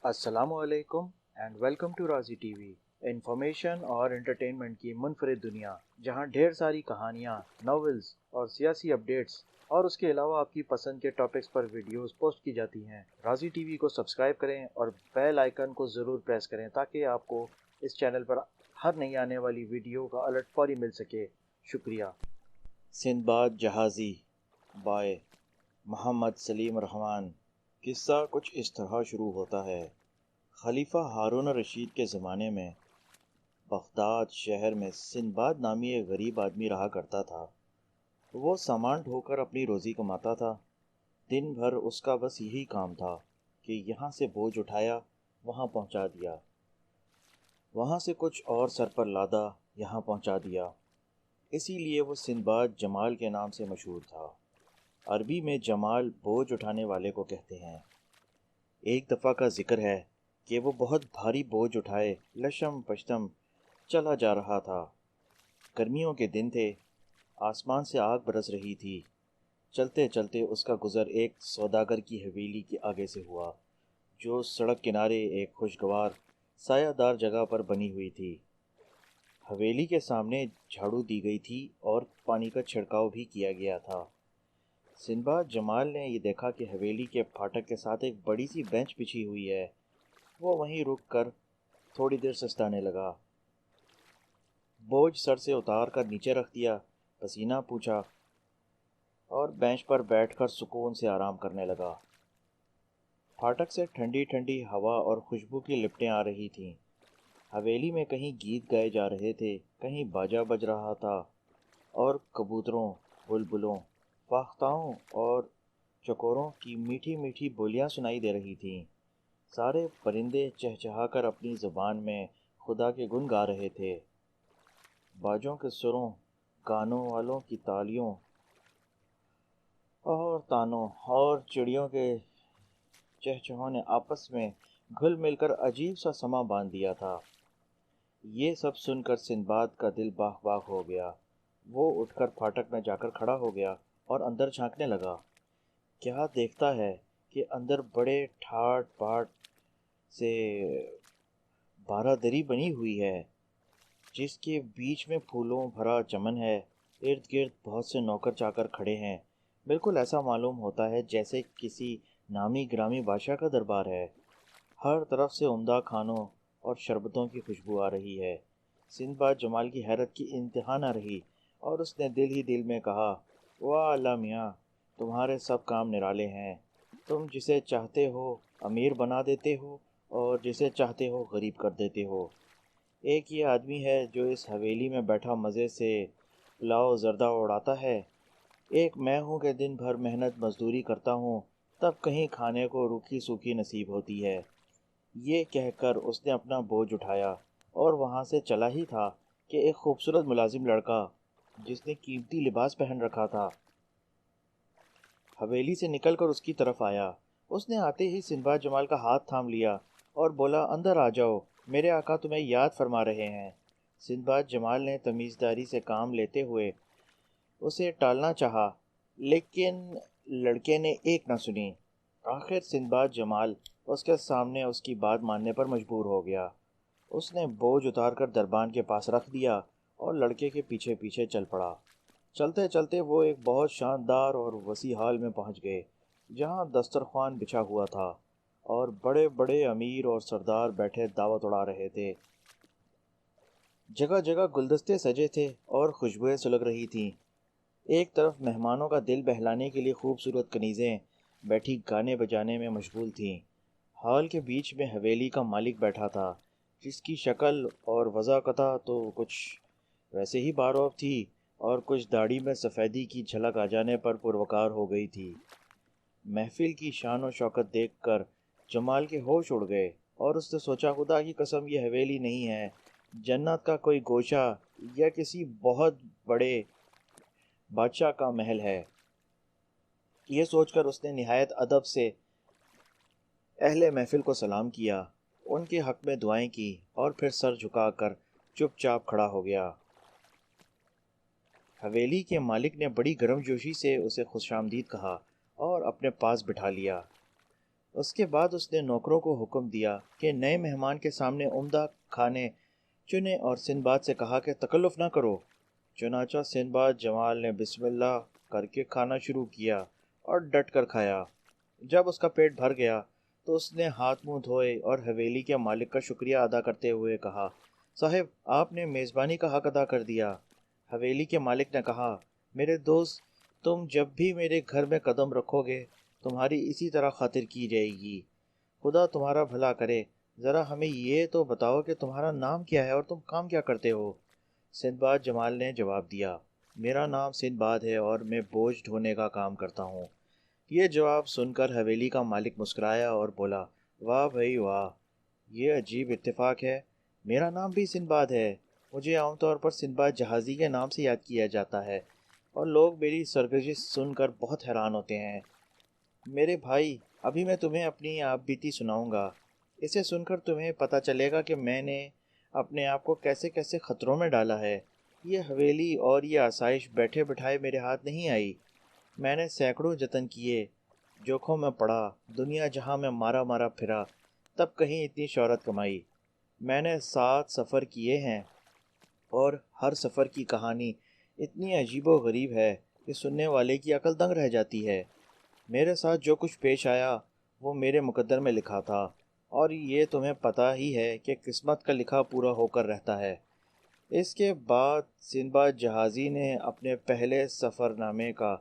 السلام علیکم and welcome to Razi TV, information اور انٹرٹینمنٹ کی منفرد دنیا جہاں ڈھیر ساری کہانیاں، ناولز اور سیاسی اپڈیٹس اور اس کے علاوہ آپ کی پسند کے ٹاپکس پر ویڈیوز پوسٹ کی جاتی ہیں۔ رازی ٹی وی کو سبسکرائب کریں اور بیل آئیکن کو ضرور پریس کریں تاکہ آپ کو اس چینل پر ہر نئی آنے والی ویڈیو کا الرٹ فوری مل سکے۔ شکریہ۔ سندباد جہازی بائے محمد سلیم رحمان۔ قصہ کچھ اس طرح شروع ہوتا ہے۔ خلیفہ ہارون الرشید کے زمانے میں بغداد شہر میں سندباد نامی ایک غریب آدمی رہا کرتا تھا۔ وہ سامان ڈھو کر اپنی روزی کماتا تھا۔ دن بھر اس کا بس یہی کام تھا کہ یہاں سے بوجھ اٹھایا، وہاں پہنچا دیا، وہاں سے کچھ اور سر پر لادا، یہاں پہنچا دیا۔ اسی لیے وہ سندباد جمال کے نام سے مشہور تھا۔ عربی میں جمال بوجھ اٹھانے والے کو کہتے ہیں۔ ایک دفعہ کا ذکر ہے کہ وہ بہت بھاری بوجھ اٹھائے لشم پشتم چلا جا رہا تھا۔ گرمیوں کے دن تھے، آسمان سے آگ برس رہی تھی۔ چلتے چلتے اس کا گزر ایک سوداگر کی حویلی کے آگے سے ہوا، جو سڑک کنارے ایک خوشگوار سایہ دار جگہ پر بنی ہوئی تھی۔ حویلی کے سامنے جھاڑو دی گئی تھی اور پانی کا چھڑکاؤ بھی کیا گیا تھا۔ سندباد جمال نے یہ دیکھا کہ حویلی کے پھاٹک کے ساتھ ایک بڑی سی بینچ بچھی ہوئی ہے۔ وہ وہیں رک کر تھوڑی دیر سستانے لگا، بوجھ سر سے اتار کر نیچے رکھ دیا، پسینہ پوچھا اور بینچ پر بیٹھ کر سکون سے آرام کرنے لگا۔ پھاٹک سے ٹھنڈی ٹھنڈی ہوا اور خوشبو کی لپٹیں آ رہی تھیں۔ حویلی میں کہیں گیت گائے جا رہے تھے، کہیں باجا بج رہا تھا اور کبوتروں، بلبلوں، فاختاؤں اور چکوروں کی میٹھی میٹھی بولیاں سنائی دے رہی تھیں۔ سارے پرندے چہچہا کر اپنی زبان میں خدا کے گن گا رہے تھے۔ باجوں کے سروں، گانوں والوں کی تالیوں اور تانوں اور چڑیوں کے چہچہوں نے آپس میں گھل مل کر عجیب سا سما باندھ دیا تھا۔ یہ سب سن کر سندباد کا دل باغ باغ ہو گیا۔ وہ اٹھ کر پھاٹک میں جا کر کھڑا ہو گیا اور اندر جھانکنے لگا۔ کیا دیکھتا ہے کہ اندر بڑے ٹھاٹ باٹ سے بارہ دری بنی ہوئی ہے، جس کے بیچ میں پھولوں بھرا چمن ہے۔ ارد گرد بہت سے نوکر چاکر کھڑے ہیں۔ بالکل ایسا معلوم ہوتا ہے جیسے کسی نامی گرامی بادشاہ کا دربار ہے۔ ہر طرف سے عمدہ کھانوں اور شربتوں کی خوشبو آ رہی ہے۔ سندباد جمال کی حیرت کی انتہا نہ رہی اور اس نے دل ہی دل میں کہا، واہ اللہ میاں، تمہارے سب کام نرالے ہیں۔ تم جسے چاہتے ہو امیر بنا دیتے ہو اور جسے چاہتے ہو غریب کر دیتے ہو۔ ایک یہ آدمی ہے جو اس حویلی میں بیٹھا مزے سے پلاؤ زردہ اڑاتا ہے، ایک میں ہوں کہ دن بھر محنت مزدوری کرتا ہوں، تب کہیں کھانے کو روکھی سوکھی نصیب ہوتی ہے۔ یہ کہہ کر اس نے اپنا بوجھ اٹھایا اور وہاں سے چلا ہی تھا کہ ایک خوبصورت ملازم لڑکا جس نے قیمتی لباس پہن رکھا تھا حویلی سے نکل کر اس کی طرف آیا۔ اس نے آتے ہی سندباد جمال کا ہاتھ تھام لیا اور بولا، اندر آ جاؤ، میرے آقا تمہیں یاد فرما رہے ہیں۔ سندباد جمال نے تمیزداری سے کام لیتے ہوئے اسے ٹالنا چاہا، لیکن لڑکے نے ایک نہ سنی۔ آخر سندباد جمال اس کے سامنے اس کی بات ماننے پر مجبور ہو گیا۔ اس نے بوجھ اتار کر دربان کے پاس رکھ دیا اور لڑکے کے پیچھے پیچھے چل پڑا۔ چلتے چلتے وہ ایک بہت شاندار اور وسیع ہال میں پہنچ گئے، جہاں دسترخوان بچھا ہوا تھا اور بڑے بڑے امیر اور سردار بیٹھے دعوت اڑا رہے تھے۔ جگہ جگہ گلدستے سجے تھے اور خوشبوئیں سلگ رہی تھیں۔ ایک طرف مہمانوں کا دل بہلانے کے لیے خوبصورت کنیزیں بیٹھی گانے بجانے میں مشغول تھیں۔ ہال کے بیچ میں حویلی کا مالک بیٹھا تھا، جس کی شکل اور وضاقتہ تو کچھ ویسے ہی باروب تھی اور کچھ داڑھی میں سفیدی کی جھلک آ جانے پر پروقار ہو گئی تھی۔ محفل کی شان و شوکت دیکھ کر جمال کے ہوش اڑ گئے اور اس نے سوچا، خدا کی قسم یہ حویلی نہیں ہے، جنت کا کوئی گوشہ یا کسی بہت بڑے بادشاہ کا محل ہے۔ یہ سوچ کر اس نے نہایت ادب سے اہل محفل کو سلام کیا، ان کے حق میں دعائیں کی اور پھر سر جھکا کر چپ چاپ کھڑا ہو گیا۔ حویلی کے مالک نے بڑی گرم جوشی سے اسے خوش آمدید کہا اور اپنے پاس بٹھا لیا۔ اس کے بعد اس نے نوکروں کو حکم دیا کہ نئے مہمان کے سامنے عمدہ کھانے چنے اور سندباد سے کہا کہ تکلف نہ کرو۔ چنانچہ سندباد جمال نے بسم اللہ کر کے کھانا شروع کیا اور ڈٹ کر کھایا۔ جب اس کا پیٹ بھر گیا تو اس نے ہاتھ منہ دھوئے اور حویلی کے مالک کا شکریہ ادا کرتے ہوئے کہا، صاحب آپ نے میزبانی کا حق ادا کر دیا۔ حویلی کے مالک نے کہا، میرے دوست تم جب بھی میرے گھر میں قدم رکھو گے تمہاری اسی طرح خاطر کی جائے گی۔ خدا تمہارا بھلا کرے، ذرا ہمیں یہ تو بتاؤ کہ تمہارا نام کیا ہے اور تم کام کیا کرتے ہو؟ سندباد جمال نے جواب دیا، میرا نام سندباد ہے اور میں بوجھ ڈھونے کا کام کرتا ہوں۔ یہ جواب سن کر حویلی کا مالک مسکرایا اور بولا، واہ بھائی واہ، یہ عجیب اتفاق ہے، میرا نام بھی سندباد ہے۔ مجھے عام طور پر سندباد جہازی کے نام سے یاد کیا جاتا ہے اور لوگ میری سرگزشت سن کر بہت حیران ہوتے ہیں۔ میرے بھائی، ابھی میں تمہیں اپنی آپ بیتی سناؤں گا۔ اسے سن کر تمہیں پتہ چلے گا کہ میں نے اپنے آپ کو کیسے کیسے خطروں میں ڈالا ہے۔ یہ حویلی اور یہ آسائش بیٹھے بٹھائے میرے ہاتھ نہیں آئی۔ میں نے سینکڑوں جتن کیے، جوکھوں میں پڑا، دنیا جہاں میں مارا مارا پھرا، تب کہیں اتنی شہرت کمائی۔ میں نے 7 سفر کیے ہیں اور ہر سفر کی کہانی اتنی عجیب و غریب ہے کہ سننے والے کی عقل دنگ رہ جاتی ہے۔ میرے ساتھ جو کچھ پیش آیا وہ میرے مقدر میں لکھا تھا، اور یہ تمہیں پتہ ہی ہے کہ قسمت کا لکھا پورا ہو کر رہتا ہے۔ اس کے بعد سندباد جہازی نے اپنے پہلے سفر نامے کا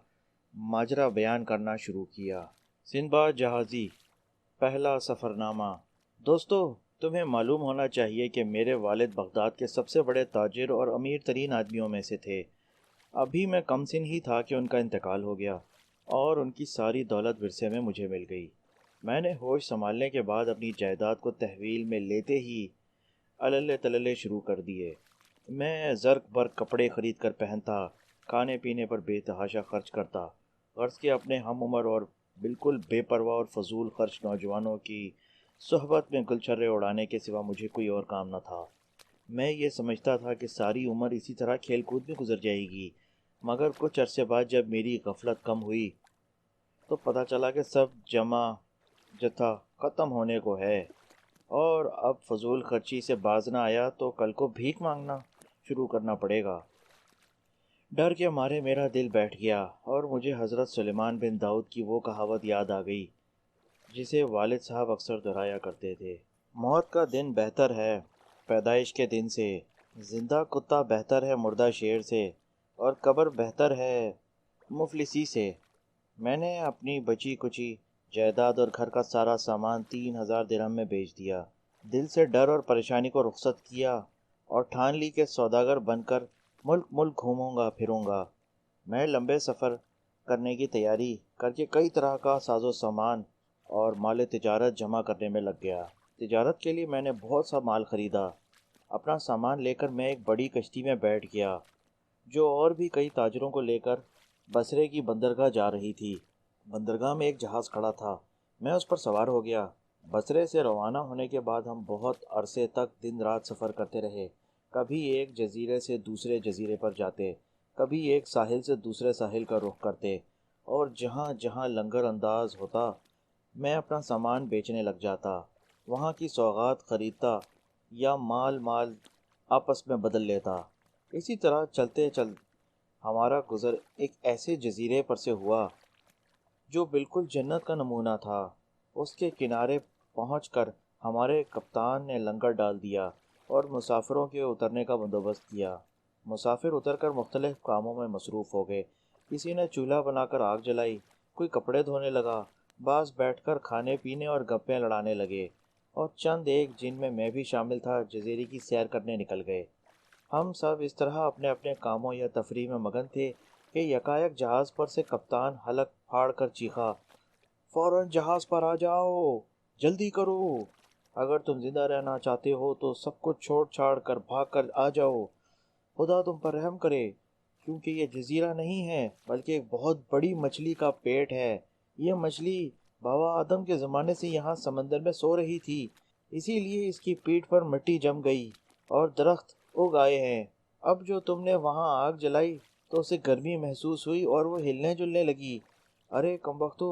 ماجرا بیان کرنا شروع کیا۔ سندباد جہازی، پہلا سفر نامہ۔ دوستو، تمہیں معلوم ہونا چاہیے کہ میرے والد بغداد کے سب سے بڑے تاجر اور امیر ترین آدمیوں میں سے تھے۔ ابھی میں کم سن ہی تھا کہ ان کا انتقال ہو گیا اور ان کی ساری دولت ورثے میں مجھے مل گئی۔ میں نے ہوش سنبھالنے کے بعد اپنی جائیداد کو تحویل میں لیتے ہی اللے تللے شروع کر دیے۔ میں زرق برق کپڑے خرید کر پہنتا، کھانے پینے پر بے تحاشا خرچ کرتا، غرض کے اپنے ہم عمر اور بالکل بے پرواہ اور فضول خرچ نوجوانوں کی صحبت میں گلچھرے اڑانے کے سوا مجھے کوئی اور کام نہ تھا۔ میں یہ سمجھتا تھا کہ ساری عمر اسی طرح کھیل کود میں گزر جائے گی، مگر کچھ عرصے بعد جب میری غفلت کم ہوئی تو پتہ چلا کہ سب جمع جتھا ختم ہونے کو ہے، اور اب فضول خرچی سے باز نہ آیا تو کل کو بھیک مانگنا شروع کرنا پڑے گا۔ ڈر کے مارے میرا دل بیٹھ گیا اور مجھے حضرت سلیمان بن داؤد کی وہ کہاوت یاد آ گئی جسے والد صاحب اکثر دہرایا کرتے تھے، موت کا دن بہتر ہے پیدائش کے دن سے، زندہ کتا بہتر ہے مردہ شیر سے، اور قبر بہتر ہے مفلسی سے۔ میں نے اپنی بچی کچی جائیداد اور گھر کا سارا سامان 3000 درہم میں بیچ دیا، دل سے ڈر اور پریشانی کو رخصت کیا اور ٹھان لی کہ سوداگر بن کر ملک ملک گھوموں گا پھروں گا۔ میں لمبے سفر کرنے کی تیاری کر کے کئی طرح کا ساز و سامان اور مال تجارت جمع کرنے میں لگ گیا۔ تجارت کے لیے میں نے بہت سا مال خریدا۔ اپنا سامان لے کر میں ایک بڑی کشتی میں بیٹھ گیا جو اور بھی کئی تاجروں کو لے کر بصرے کی بندرگاہ جا رہی تھی۔ بندرگاہ میں ایک جہاز کھڑا تھا، میں اس پر سوار ہو گیا۔ بصرے سے روانہ ہونے کے بعد ہم بہت عرصے تک دن رات سفر کرتے رہے، کبھی ایک جزیرے سے دوسرے جزیرے پر جاتے، کبھی ایک ساحل سے دوسرے ساحل کا رخ کرتے، اور جہاں جہاں لنگر انداز ہوتا میں اپنا سامان بیچنے لگ جاتا، وہاں کی سوغات خریدتا یا مال آپس میں بدل لیتا۔ اسی طرح چلتے ہمارا گزر ایک ایسے جزیرے پر سے ہوا جو بالکل جنت کا نمونہ تھا۔ اس کے کنارے پہنچ کر ہمارے کپتان نے لنگر ڈال دیا اور مسافروں کے اترنے کا بندوبست کیا۔ مسافر اتر کر مختلف کاموں میں مصروف ہو گئے، کسی نے چولہا بنا کر آگ جلائی، کوئی کپڑے دھونے لگا، بعض بیٹھ کر کھانے پینے اور گپیں لڑانے لگے، اور چند ایک جن میں بھی شامل تھا جزیرے کی سیر کرنے نکل گئے۔ ہم سب اس طرح اپنے اپنے کاموں یا تفریح میں مگن تھے کہ یکایک جہاز پر سے کپتان حلق پھاڑ کر چیخا، فوراً جہاز پر آ جاؤ، جلدی کرو، اگر تم زندہ رہنا چاہتے ہو تو سب کچھ چھوڑ چھاڑ کر بھاگ کر آ جاؤ، خدا تم پر رحم کرے، کیونکہ یہ جزیرہ نہیں ہے بلکہ ایک بہت بڑی مچھلی کا پیٹ ہے۔ یہ مچھلی بابا آدم کے زمانے سے یہاں سمندر میں سو رہی تھی، اسی لیے اس کی پیٹھ پر مٹی جم گئی اور درخت اگ آئے ہیں۔ اب جو تم نے وہاں آگ جلائی تو اسے گرمی محسوس ہوئی اور وہ ہلنے جلنے لگی۔ ارے کم بختو،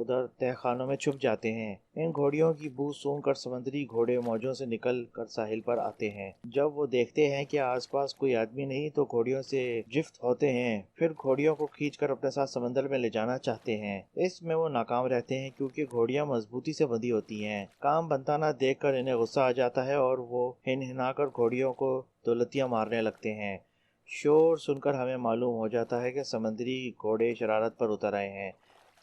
ادھر تہ خانوں میں چھپ جاتے ہیں۔ ان گھوڑیوں کی بو سونگھ کر سمندری گھوڑے موجوں سے نکل کر ساحل پر آتے ہیں۔ جب وہ دیکھتے ہیں کہ آس پاس کوئی آدمی نہیں تو گھوڑیوں سے جفت ہوتے ہیں، پھر گھوڑیوں کو کھینچ کر اپنے ساتھ سمندر میں لے جانا چاہتے ہیں۔ اس میں وہ ناکام رہتے ہیں کیونکہ گھوڑیاں مضبوطی سے بندھی ہوتی ہیں۔ کام بنتا نہ دیکھ کر انہیں غصہ آ جاتا ہے اور وہ ہنہنا کر گھوڑیوں کو دولتیاں مارنے لگتے ہیں۔ شور سن کر ہمیں معلوم ہو جاتا ہے کہ سمندری گھوڑے شرارت پر اتر آئے ہیں۔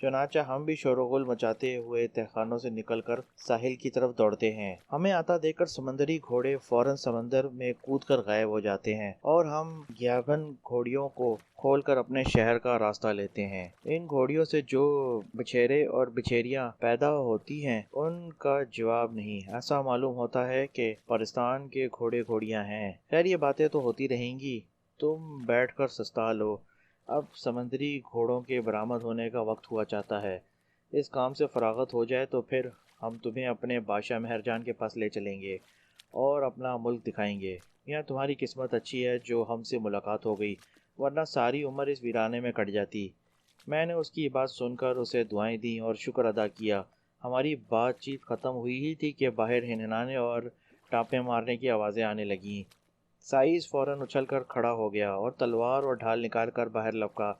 چنانچہ ہم بھی شور و غل مچاتے ہوئے تہخانوں سے نکل کر ساحل کی طرف دوڑتے ہیں۔ ہمیں آتا دیکھ کر سمندری گھوڑے فوراً سمندر میں کود کر غائب ہو جاتے ہیں اور ہم گیابن گھوڑیوں کو کھول کر اپنے شہر کا راستہ لیتے ہیں۔ ان گھوڑیوں سے جو بچھیرے اور بچھیریاں پیدا ہوتی ہیں ان کا جواب نہیں۔ ایسا معلوم ہوتا ہے کہ پرستان کے گھوڑے گھوڑیاں ہیں۔ خیر یہ باتیں تو ہوتی رہیں گی، تم بیٹھ کر سستا لو۔ اب سمندری گھوڑوں کے برآمد ہونے کا وقت ہوا چاہتا ہے۔ اس کام سے فراغت ہو جائے تو پھر ہم تمہیں اپنے بادشاہ مہرجان کے پاس لے چلیں گے اور اپنا ملک دکھائیں گے۔ یا تمہاری قسمت اچھی ہے جو ہم سے ملاقات ہو گئی، ورنہ ساری عمر اس ویرانے میں کٹ جاتی۔ میں نے اس کی بات سن کر اسے دعائیں دیں اور شکر ادا کیا۔ ہماری بات چیت ختم ہوئی ہی تھی کہ باہر ہنہنانے اور ٹاپیں مارنے کی آوازیں آنے لگیں۔ سائز فوراً اچھل کر کھڑا ہو گیا اور تلوار اور ڈھال نکال کر باہر لپکا۔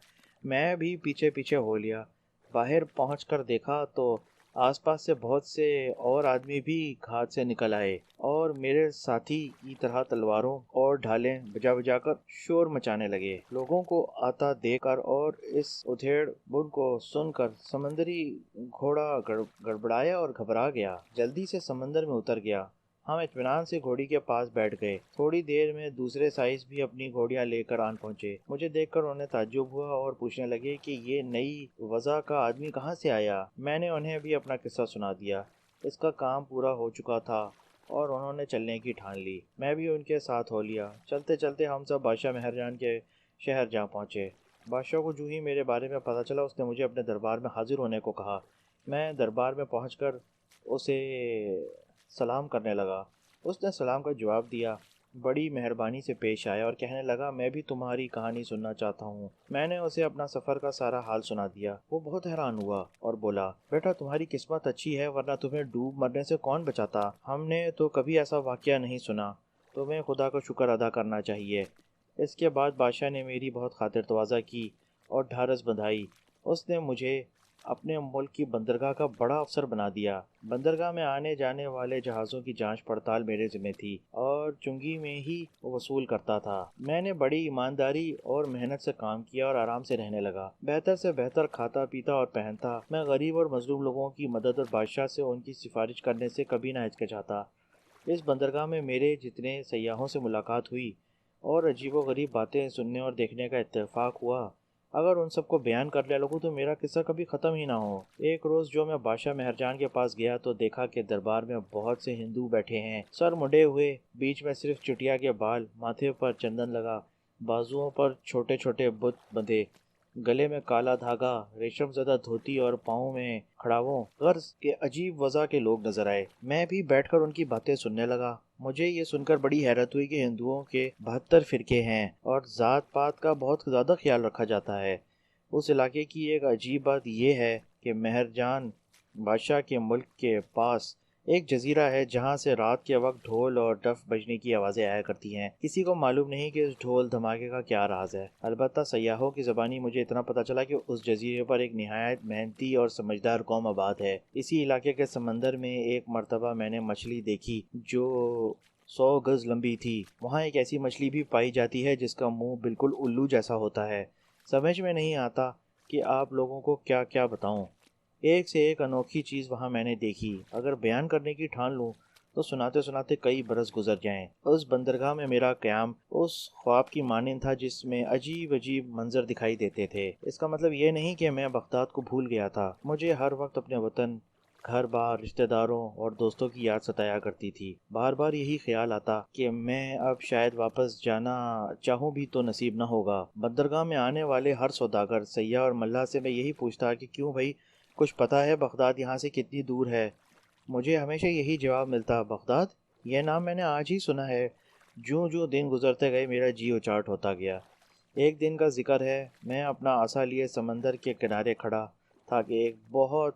میں بھی پیچھے پیچھے ہو لیا۔ باہر پہنچ کر دیکھا تو آس پاس سے بہت سے اور آدمی بھی گھات سے نکل آئے اور میرے ساتھی کی طرح تلواروں اور ڈھالیں بجا بجا کر شور مچانے لگے۔ لوگوں کو آتا دیکھ کر اور اس ادھیڑ بن کو سن کر سمندری گھوڑا گڑبڑایا اور گھبرا گیا۔ جلدی سے سمندر میں اتر گیا۔ ہم اطمینان سے گھوڑی کے پاس بیٹھ گئے۔ تھوڑی دیر میں دوسرے سائز بھی اپنی گھوڑیاں لے کر آن پہنچے۔ مجھے دیکھ کر انہیں تعجب ہوا اور پوچھنے لگے کہ یہ نئی وضع کا آدمی کہاں سے آیا۔ میں نے انہیں بھی اپنا قصہ سنا دیا۔ اس کا کام پورا ہو چکا تھا اور انہوں نے چلنے کی ٹھان لی۔ میں بھی ان کے ساتھ ہو لیا۔ چلتے چلتے ہم سب بادشاہ مہرجان کے شہر جا پہنچے۔ بادشاہ کو جو ہی میرے بارے میں پتہ چلا اس نے مجھے اپنے دربار میں حاضر ہونے کو کہا۔ میں دربار میں پہنچ کر اسے سلام کرنے لگا۔ اس نے سلام کا جواب دیا، بڑی مہربانی سے پیش آیا اور کہنے لگا میں بھی تمہاری کہانی سننا چاہتا ہوں۔ میں نے اسے اپنا سفر کا سارا حال سنا دیا۔ وہ بہت حیران ہوا اور بولا، بیٹا تمہاری قسمت اچھی ہے ورنہ تمہیں ڈوب مرنے سے کون بچاتا۔ ہم نے تو کبھی ایسا واقعہ نہیں سنا۔ تمہیں خدا کا شکر ادا کرنا چاہیے۔ اس کے بعد بادشاہ نے میری بہت خاطر تواضع کی اور ڈھارس بندھائی۔ اس نے مجھے اپنے ملک کی بندرگاہ کا بڑا افسر بنا دیا۔ بندرگاہ میں آنے جانے والے جہازوں کی جانچ پڑتال میرے ذمہ تھی اور چنگی میں ہی وصول کرتا تھا۔ میں نے بڑی ایمانداری اور محنت سے کام کیا اور آرام سے رہنے لگا۔ بہتر سے بہتر کھاتا پیتا اور پہنتا۔ میں غریب اور مظلوم لوگوں کی مدد اور بادشاہ سے ان کی سفارش کرنے سے کبھی نہ ہچکچاتا۔ اس بندرگاہ میں میرے جتنے سیاحوں سے ملاقات ہوئی اور عجیب و غریب باتیں سننے اور دیکھنے کا اتفاق ہوا، اگر ان سب کو بیان کر لیا لگوں تو میرا قصہ کبھی ختم ہی نہ ہو۔ ایک روز جو میں بادشاہ مہرجان کے پاس گیا تو دیکھا کہ دربار میں بہت سے ہندو بیٹھے ہیں، سر مڈے ہوئے، بیچ میں صرف چٹیا کے بال، ماتھے پر چندن لگا، بازوؤں پر چھوٹے چھوٹے بت بندھے، گلے میں کالا دھاگا، ریشم زدہ دھوتی اور پاؤں میں کھڑاووں غرض کے عجیب وضع کے لوگ نظر آئے۔ میں بھی بیٹھ کر ان کی باتیں سننے لگا۔ مجھے یہ سن کر بڑی حیرت ہوئی کہ ہندوؤں کے 72 فرقے ہیں اور ذات پات کا بہت زیادہ خیال رکھا جاتا ہے۔ اس علاقے کی ایک عجیب بات یہ ہے کہ مہرجان بادشاہ کے ملک کے پاس ایک جزیرہ ہے جہاں سے رات کے وقت ڈھول اور ڈف بجنے کی آوازیں آیا کرتی ہیں۔ کسی کو معلوم نہیں کہ اس ڈھول دھماکے کا کیا راز ہے۔ البتہ سیاحوں کی زبانی مجھے اتنا پتہ چلا کہ اس جزیرے پر ایک نہایت محنتی اور سمجھدار قوم آباد ہے۔ اسی علاقے کے سمندر میں ایک مرتبہ میں نے مچھلی دیکھی جو 100 گز لمبی تھی۔ وہاں ایک ایسی مچھلی بھی پائی جاتی ہے جس کا منہ بالکل الو جیسا ہوتا ہے۔ سمجھ میں نہیں آتا کہ آپ لوگوں کو کیا کیا بتاؤں۔ ایک سے ایک انوکھی چیز وہاں میں نے دیکھی۔ اگر بیان کرنے کی ٹھان لوں تو سناتے سناتے کئی برس گزر جائیں۔ اس بندرگاہ میں میرا قیام اس خواب کی مانند تھا جس میں عجیب عجیب منظر دکھائی دیتے تھے۔ اس کا مطلب یہ نہیں کہ میں بغداد کو بھول گیا تھا۔ مجھے ہر وقت اپنے وطن، گھر بار، رشتہ داروں اور دوستوں کی یاد ستایا کرتی تھی۔ بار بار یہی خیال آتا کہ میں اب شاید واپس جانا چاہوں بھی تو نصیب نہ ہوگا۔ بندرگاہ میں آنے والے ہر سوداگر، سیاح اور ملاح سے میں یہی پوچھتا کہ کیوں بھائی کچھ پتہ ہے بغداد یہاں سے کتنی دور ہے؟ مجھے ہمیشہ یہی جواب ملتا، بغداد؟ یہ نام میں نے آج ہی سنا ہے۔ جوں جوں دن گزرتے گئے میرا جی اچاٹ ہوتا گیا۔ ایک دن کا ذکر ہے، میں اپنا عصا لیے سمندر کے کنارے کھڑا تھا کہ ایک بہت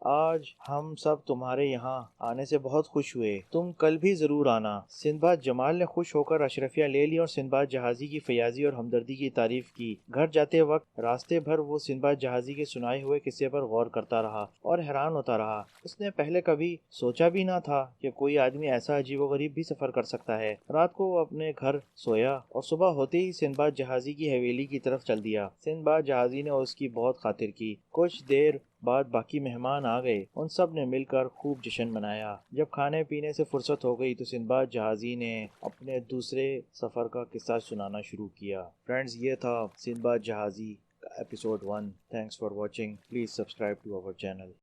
آج ہم سب تمہارے یہاں آنے سے بہت خوش ہوئے، تم کل بھی ضرور آنا۔ سندباد جمال نے خوش ہو کر اشرفیہ لے لی اور سندباد جہازی کی فیاضی اور ہمدردی کی تعریف کی۔ گھر جاتے وقت راستے بھر وہ سندباد جہازی کے سنائے ہوئے قصے پر غور کرتا رہا اور حیران ہوتا رہا۔ اس نے پہلے کبھی سوچا بھی نہ تھا کہ کوئی آدمی ایسا عجیب و غریب بھی سفر کر سکتا ہے۔ رات کو وہ اپنے گھر سویا اور صبح ہوتے ہی سندباد جہازی کی حویلی کی طرف چل دیا۔ سندباد جہازی نے اس کی بہت خاطر کی۔ کچھ دیر بعد باقی مہمان آ گئے، ان سب نے مل کر خوب جشن منایا۔ جب کھانے پینے سے فرصت ہو گئی تو سندباد جہازی نے اپنے دوسرے سفر کا قصہ سنانا شروع کیا۔ فرینڈز، یہ تھا سندباد جہازی کا episode 1۔ Thanks for watching, please subscribe to our channel.